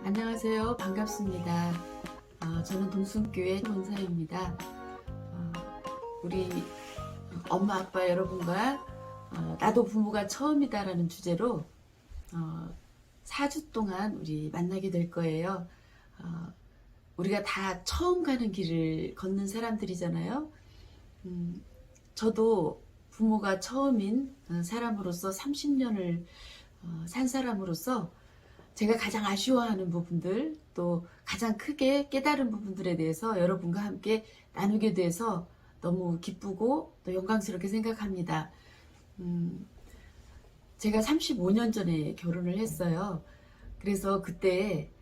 안녕하세요. 반갑습니다. 저는 동순교회 원사입니다. 우리 엄마 아빠 여러분과 나도 부모가 처음이다라는 주제로 4주 동안 우리 만나게 될 거예요. 우리가 다 처음 가는 길을 걷는 사람들이잖아요. 저도 부모가 처음인 사람으로서 30년을 산 사람으로서 제가 가장 아쉬워하는 부분들, 또 가장 크게 깨달은 부분들에 대해서 여러분과 함께 나누게 돼서 너무 기쁘고 또 영광스럽게 생각합니다. 제가 35년 전에 결혼을 했어요. 그래서 그때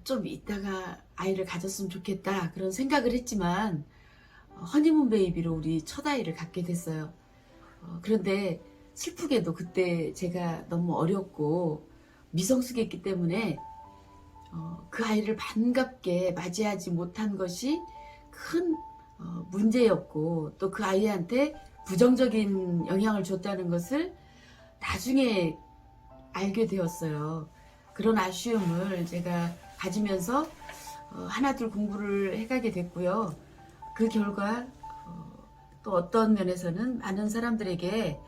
좀 이따가 아이를 가졌으면 좋겠다 그런 생각을 했지만 허니문 베이비로 우리 첫 아이를 갖게 됐어요. 그런데 슬프게도 그때 제가 너무 어렸고 미성숙했기 때문에 그 아이를 반갑게 맞이하지 못한 것이 큰 문제였고, 또 그 아이한테 부정적인 영향을 줬다는 것을 나중에 알게 되었어요. 그런 아쉬움을 제가 가지면서 하나둘 공부를 해가게 됐고요. 그 결과 또 어떤 면에서는 많은 사람들에게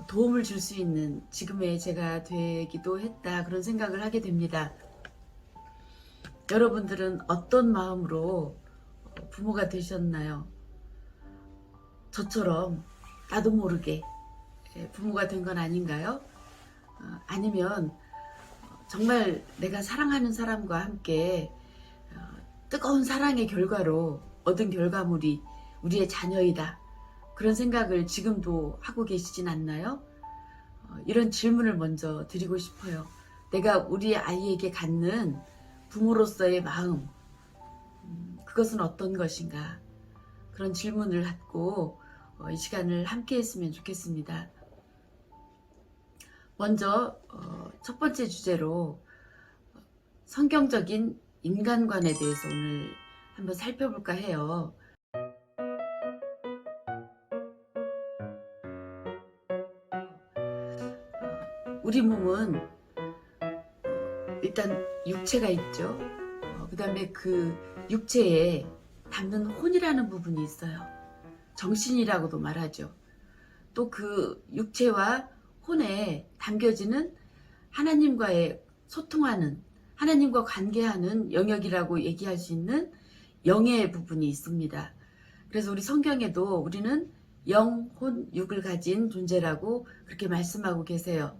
도움을 줄 수 있는 지금의 제가 되기도 했다, 그런 생각을 하게 됩니다. 여러분들은 어떤 마음으로 부모가 되셨나요? 저처럼 나도 모르게 부모가 된 건 아닌가요? 아니면 정말 내가 사랑하는 사람과 함께 뜨거운 사랑의 결과로 얻은 결과물이 우리의 자녀이다, 그런 생각을 지금도 하고 계시진 않나요? 이런 질문을 먼저 드리고 싶어요. 내가 우리 아이에게 갖는 부모로서의 마음, 그것은 어떤 것인가? 그런 질문을 갖고 이 시간을 함께 했으면 좋겠습니다. 먼저 첫 번째 주제로 성경적인 인간관에 대해서 오늘 한번 살펴볼까 해요. 우리 몸은 일단 육체가 있죠. 그 다음에 그 육체에 담는 혼이라는 부분이 있어요. 정신이라고도 말하죠. 또 그 육체와 혼에 담겨지는 하나님과의 소통하는, 하나님과 관계하는 영역이라고 얘기할 수 있는 영의 부분이 있습니다. 그래서 우리 성경에도 우리는 영, 혼, 육을 가진 존재라고 그렇게 말씀하고 계세요.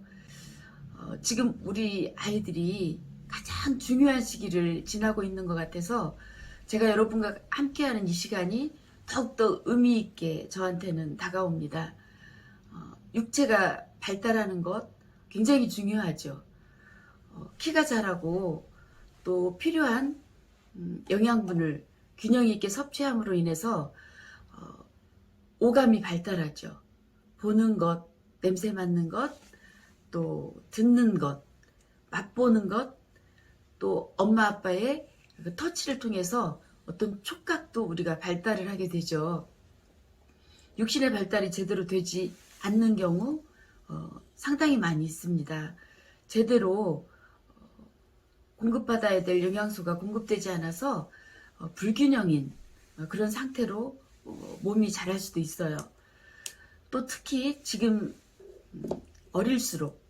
지금 우리 아이들이 가장 중요한 시기를 지나고 있는 것 같아서 제가 여러분과 함께하는 이 시간이 더욱더 의미 있게 저한테는 다가옵니다. 육체가 발달하는 것 굉장히 중요하죠. 키가 자라고 또 필요한 영양분을 균형 있게 섭취함으로 인해서 오감이 발달하죠. 보는 것, 냄새 맡는 것, 또 듣는 것, 맛보는 것, 또 엄마 아빠의 그 터치를 통해서 어떤 촉각도 우리가 발달을 하게 되죠. 육신의 발달이 제대로 되지 않는 경우 상당히 많이 있습니다. 제대로 공급받아야 될 영양소가 공급되지 않아서 불균형인 그런 상태로 몸이 자랄 수도 있어요. 또 특히 지금 어릴수록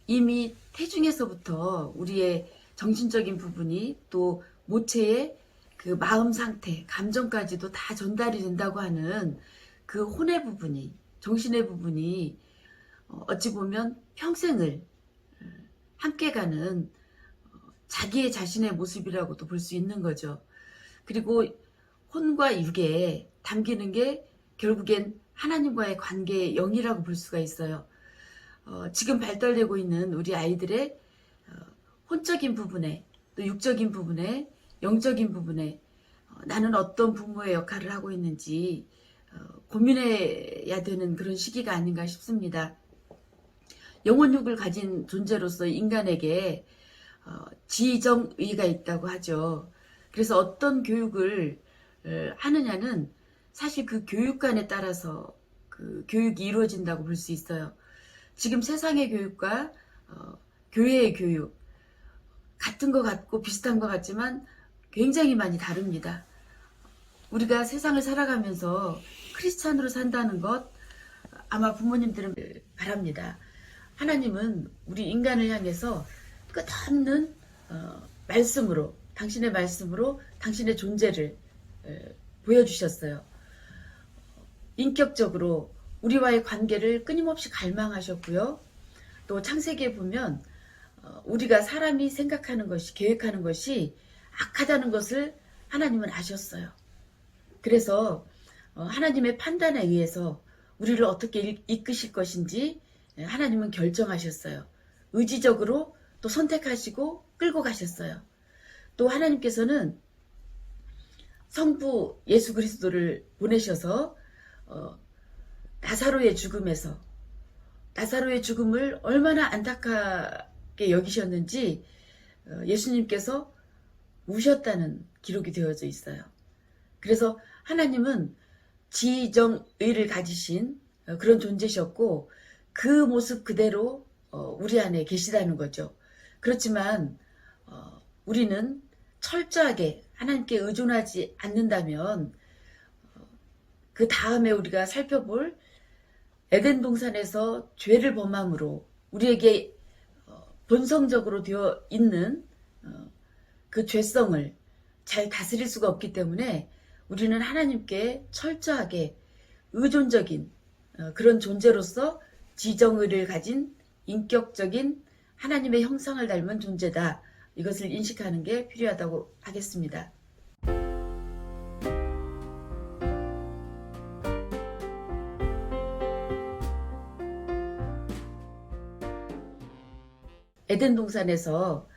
이미 태중에서부터 우리의 정신적인 부분이 또 모체의 그 마음 상태, 감정까지도 다 전달이 된다고 하는 그 혼의 부분이, 정신의 부분이 어찌 보면 평생을 함께 가는 자기의 자신의 모습이라고도 볼 수 있는 거죠. 그리고 혼과 육에 담기는 게 결국엔 하나님과의 관계의 영이라고 볼 수가 있어요. 지금 발달되고 있는 우리 아이들의 혼적인 부분에, 또 육적인 부분에, 영적인 부분에 나는 어떤 부모의 역할을 하고 있는지 고민해야 되는 그런 시기가 아닌가 싶습니다. 영혼육을 가진 존재로서 인간에게 지정의가 있다고 하죠. 그래서 어떤 교육을 하느냐는 사실 그 교육관에 따라서 그 교육이 이루어진다고 볼 수 있어요. 지금 세상의 교육과 교회의 교육, 같은 것 같고 비슷한 것 같지만 굉장히 많이 다릅니다. 우리가 세상을 살아가면서 크리스찬으로 산다는 것 아마 부모님들은 바랍니다. 하나님은 우리 인간을 향해서 끝없는 말씀으로, 당신의 말씀으로 당신의 존재를 보여주셨어요. 인격적으로 우리와의 관계를 끊임없이 갈망하셨고요. 또 창세기에 보면 우리가 사람이 생각하는 것이, 계획하는 것이 악하다는 것을 하나님은 아셨어요. 그래서 하나님의 판단에 의해서 우리를 어떻게 이끄실 것인지 하나님은 결정하셨어요. 의지적으로 또 선택하시고 끌고 가셨어요. 또 하나님께서는 성부 예수 그리스도를 보내셔서 나사로의 죽음을 얼마나 안타깝게 여기셨는지 예수님께서 우셨다는 기록이 되어져 있어요. 그래서 하나님은 지정의를 가지신 그런 존재셨고 그 모습 그대로 우리 안에 계시다는 거죠. 그렇지만 우리는 철저하게 하나님께 의존하지 않는다면 그 다음에 우리가 살펴볼 에덴 동산에서 죄를 범함으로 우리에게 본성적으로 되어 있는 그 죄성을 잘 다스릴 수가 없기 때문에 우리는 하나님께 철저하게 의존적인 그런 존재로서 지정의를 가진 인격적인 하나님의 형상을 닮은 존재다. 이것을 인식하는 게 필요하다고 하겠습니다. 에덴 동산에서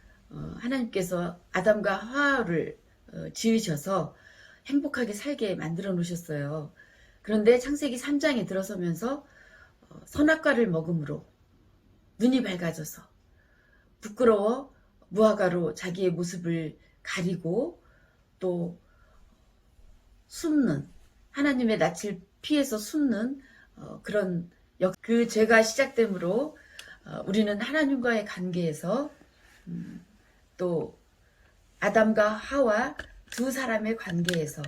하나님께서 아담과 하와를 지으셔서 행복하게 살게 만들어 놓으셨어요. 그런데 창세기 3장에 들어서면서 선악과를 먹음으로 눈이 밝아져서 부끄러워 무화과로 자기의 모습을 가리고 또 숨는, 하나님의 낯을 피해서 숨는 그런 그 죄가 시작되므로 우리는 하나님과의 관계에서 또 아담과 하와 두 사람의 관계에서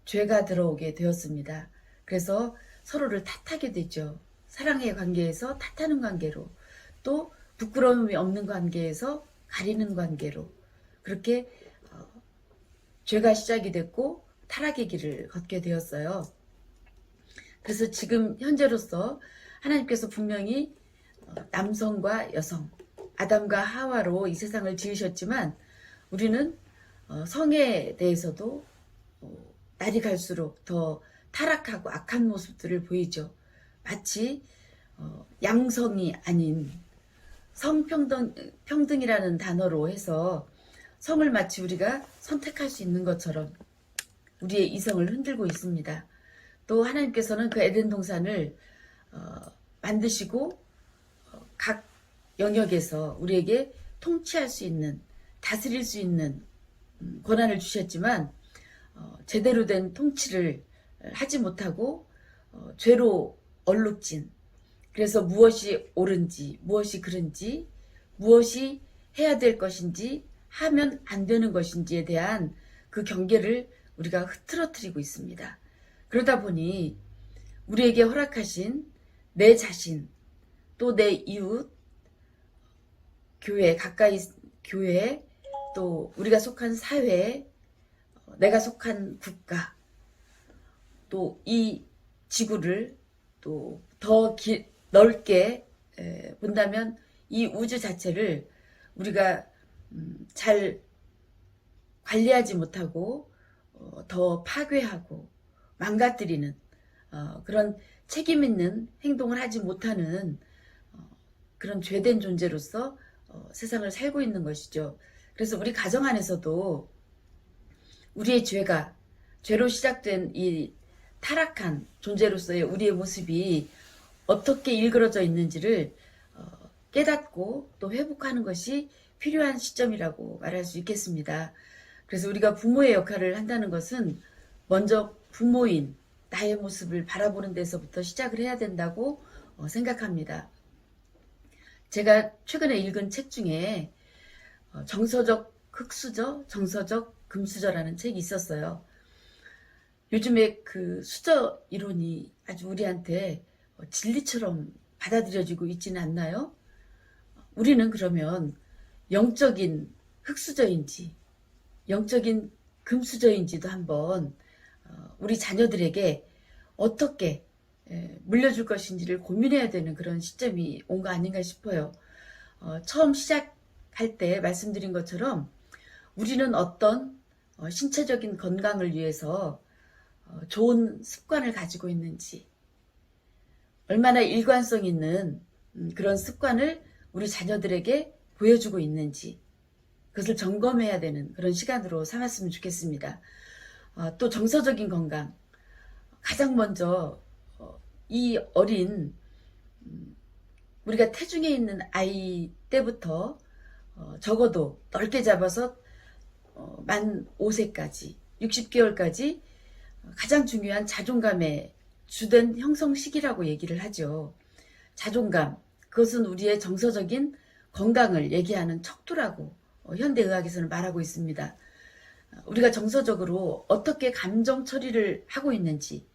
죄가 들어오게 되었습니다. 그래서 서로를 탓하게 되죠. 사랑의 관계에서 탓하는 관계로, 또 부끄러움이 없는 관계에서 가리는 관계로, 그렇게 죄가 시작이 됐고 타락의 길을 걷게 되었어요. 그래서 지금 현재로서 하나님께서 분명히 남성과 여성, 아담과 하와로 이 세상을 지으셨지만 우리는 성에 대해서도 날이 갈수록 더 타락하고 악한 모습들을 보이죠. 마치 양성이 아닌 성평등이라는 단어로 해서 성을 마치 우리가 선택할 수 있는 것처럼 우리의 이성을 흔들고 있습니다. 또 하나님께서는 그 에덴 동산을 만드시고 각 영역에서 우리에게 통치할 수 있는, 다스릴 수 있는 권한을 주셨지만 제대로 된 통치를 하지 못하고 죄로 얼룩진, 그래서 무엇이 옳은지, 무엇이 그른지, 무엇이 해야 될 것인지, 하면 안 되는 것인지에 대한 그 경계를 우리가 흐트러뜨리고 있습니다. 그러다 보니 우리에게 허락하신 내 자신, 또 내 이웃, 교회, 가까이 교회, 또 우리가 속한 사회, 내가 속한 국가, 또 이 지구를 또 더 넓게 본다면 이 우주 자체를 우리가 잘 관리하지 못하고 더 파괴하고 망가뜨리는 그런 책임 있는 행동을 하지 못하는 그런 죄된 존재로서 세상을 살고 있는 것이죠. 그래서 우리 가정 안에서도 우리의 죄로 시작된 이 타락한 존재로서의 우리의 모습이 어떻게 일그러져 있는지를 깨닫고 또 회복하는 것이 필요한 시점이라고 말할 수 있겠습니다. 그래서 우리가 부모의 역할을 한다는 것은 먼저 부모인 나의 모습을 바라보는 데서부터 시작을 해야 된다고 생각합니다. 제가 최근에 읽은 책 중에 정서적 흙수저, 정서적 금수저라는 책이 있었어요. 요즘에 그 수저 이론이 아주 우리한테 진리처럼 받아들여지고 있지는 않나요? 우리는 그러면 영적인 흙수저인지 영적인 금수저인지도 한번 우리 자녀들에게 어떻게 물려줄 것인지를 고민해야 되는 그런 시점이 온 거 아닌가 싶어요. 처음 시작할 때 말씀드린 것처럼 우리는 어떤 신체적인 건강을 위해서 좋은 습관을 가지고 있는지, 얼마나 일관성 있는 그런 습관을 우리 자녀들에게 보여주고 있는지, 그것을 점검해야 되는 그런 시간으로 삼았으면 좋겠습니다. 또 정서적인 건강, 가장 먼저 이 어린 우리가 태중에 있는 아이 때부터 적어도 넓게 잡아서 만 5세까지 60개월까지 가장 중요한 자존감의 주된 형성 시기라고 얘기를 하죠. 자존감, 그것은 우리의 정서적인 건강을 얘기하는 척도라고 현대의학에서는 말하고 있습니다. 우리가 정서적으로 어떻게 감정 처리를 하고 있는지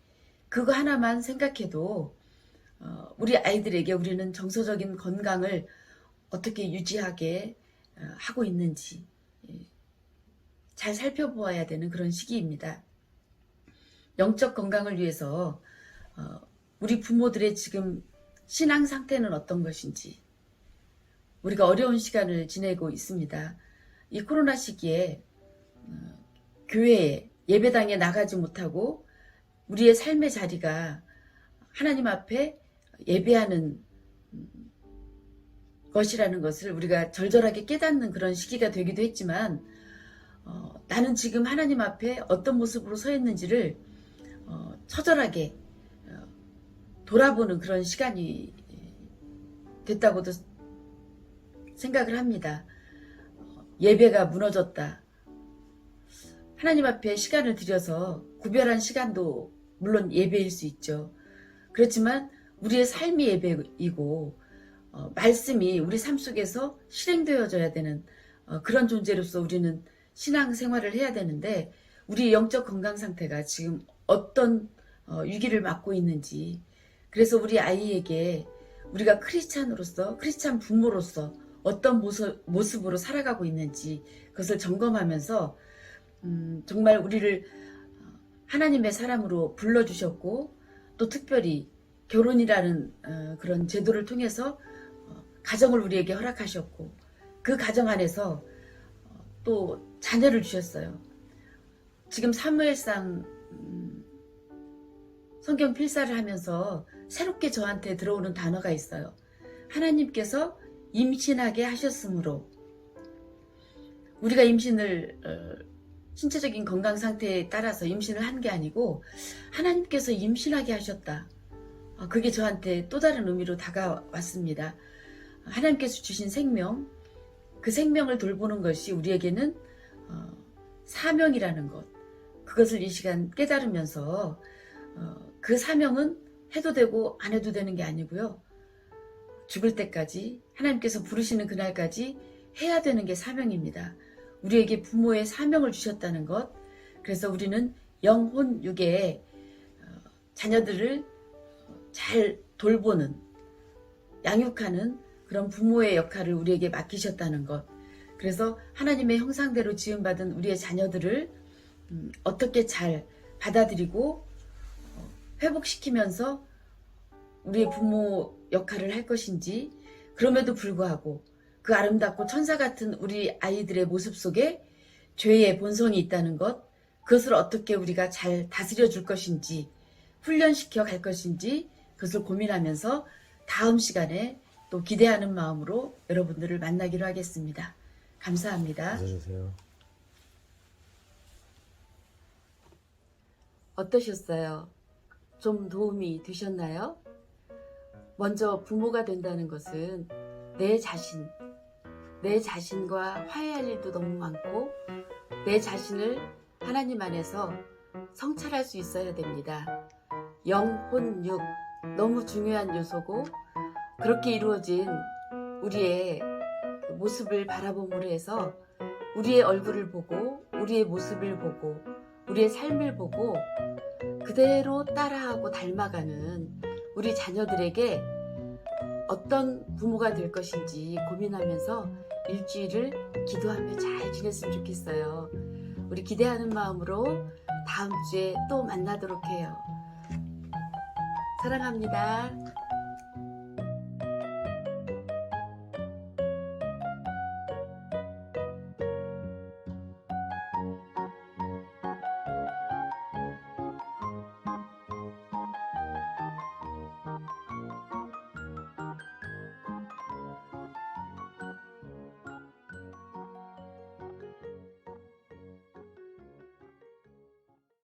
그거 하나만 생각해도 우리 아이들에게 우리는 정서적인 건강을 어떻게 유지하게 하고 있는지 잘 살펴보아야 되는 그런 시기입니다. 영적 건강을 위해서 우리 부모들의 지금 신앙 상태는 어떤 것인지, 우리가 어려운 시간을 지내고 있습니다. 이 코로나 시기에 교회에 예배당에 나가지 못하고 우리의 삶의 자리가 하나님 앞에 예배하는 것이라는 것을 우리가 절절하게 깨닫는 그런 시기가 되기도 했지만 나는 지금 하나님 앞에 어떤 모습으로 서 있는지를 처절하게 돌아보는 그런 시간이 됐다고도 생각을 합니다. 예배가 무너졌다. 하나님 앞에 시간을 들여서 구별한 시간도 물론 예배일 수 있죠. 그렇지만 우리의 삶이 예배이고 말씀이 우리 삶 속에서 실행되어져야 되는 그런 존재로서 우리는 신앙생활을 해야 되는데 우리의 영적 건강 상태가 지금 어떤 위기를 맞고 있는지, 그래서 우리 아이에게 우리가 크리스찬으로서, 크리스찬 부모로서 어떤 모습으로 살아가고 있는지 그것을 점검하면서 정말 우리를 하나님의 사람으로 불러주셨고 또 특별히 결혼이라는 그런 제도를 통해서 가정을 우리에게 허락하셨고 그 가정 안에서 또 자녀를 주셨어요. 지금 사무엘상 성경 필사를 하면서 새롭게 저한테 들어오는 단어가 있어요. 하나님께서 임신하게 하셨으므로, 우리가 임신을 신체적인 건강 상태에 따라서 임신을 한 게 아니고 하나님께서 임신하게 하셨다. 그게 저한테 또 다른 의미로 다가왔습니다. 하나님께서 주신 생명, 그 생명을 돌보는 것이 우리에게는 사명이라는 것, 그것을 이 시간 깨달으면서 그 사명은 해도 되고 안 해도 되는 게 아니고요. 죽을 때까지, 하나님께서 부르시는 그날까지 해야 되는 게 사명입니다. 우리에게 부모의 사명을 주셨다는 것, 그래서 우리는 영혼 육에 자녀들을 잘 돌보는, 양육하는 그런 부모의 역할을 우리에게 맡기셨다는 것, 그래서 하나님의 형상대로 지음받은 우리의 자녀들을 어떻게 잘 받아들이고 회복시키면서 우리의 부모 역할을 할 것인지, 그럼에도 불구하고 그 아름답고 천사 같은 우리 아이들의 모습 속에 죄의 본성이 있다는 것, 그것을 어떻게 우리가 잘 다스려 줄 것인지, 훈련시켜 갈 것인지, 그것을 고민하면서 다음 시간에 또 기대하는 마음으로 여러분들을 만나기로 하겠습니다. 감사합니다. 웃어주세요. 어떠셨어요? 좀 도움이 되셨나요? 먼저 부모가 된다는 것은 내 자신과 화해할 일도 너무 많고 내 자신을 하나님 안에서 성찰할 수 있어야 됩니다. 영혼, 육, 너무 중요한 요소고 그렇게 이루어진 우리의 모습을 바라봄으로 해서 우리의 얼굴을 보고 우리의 모습을 보고 우리의 삶을 보고 그대로 따라하고 닮아가는 우리 자녀들에게 어떤 부모가 될 것인지 고민하면서 일주일을 기도하며 잘 지냈으면 좋겠어요. 우리 기대하는 마음으로 다음 주에 또 만나도록 해요. 사랑합니다.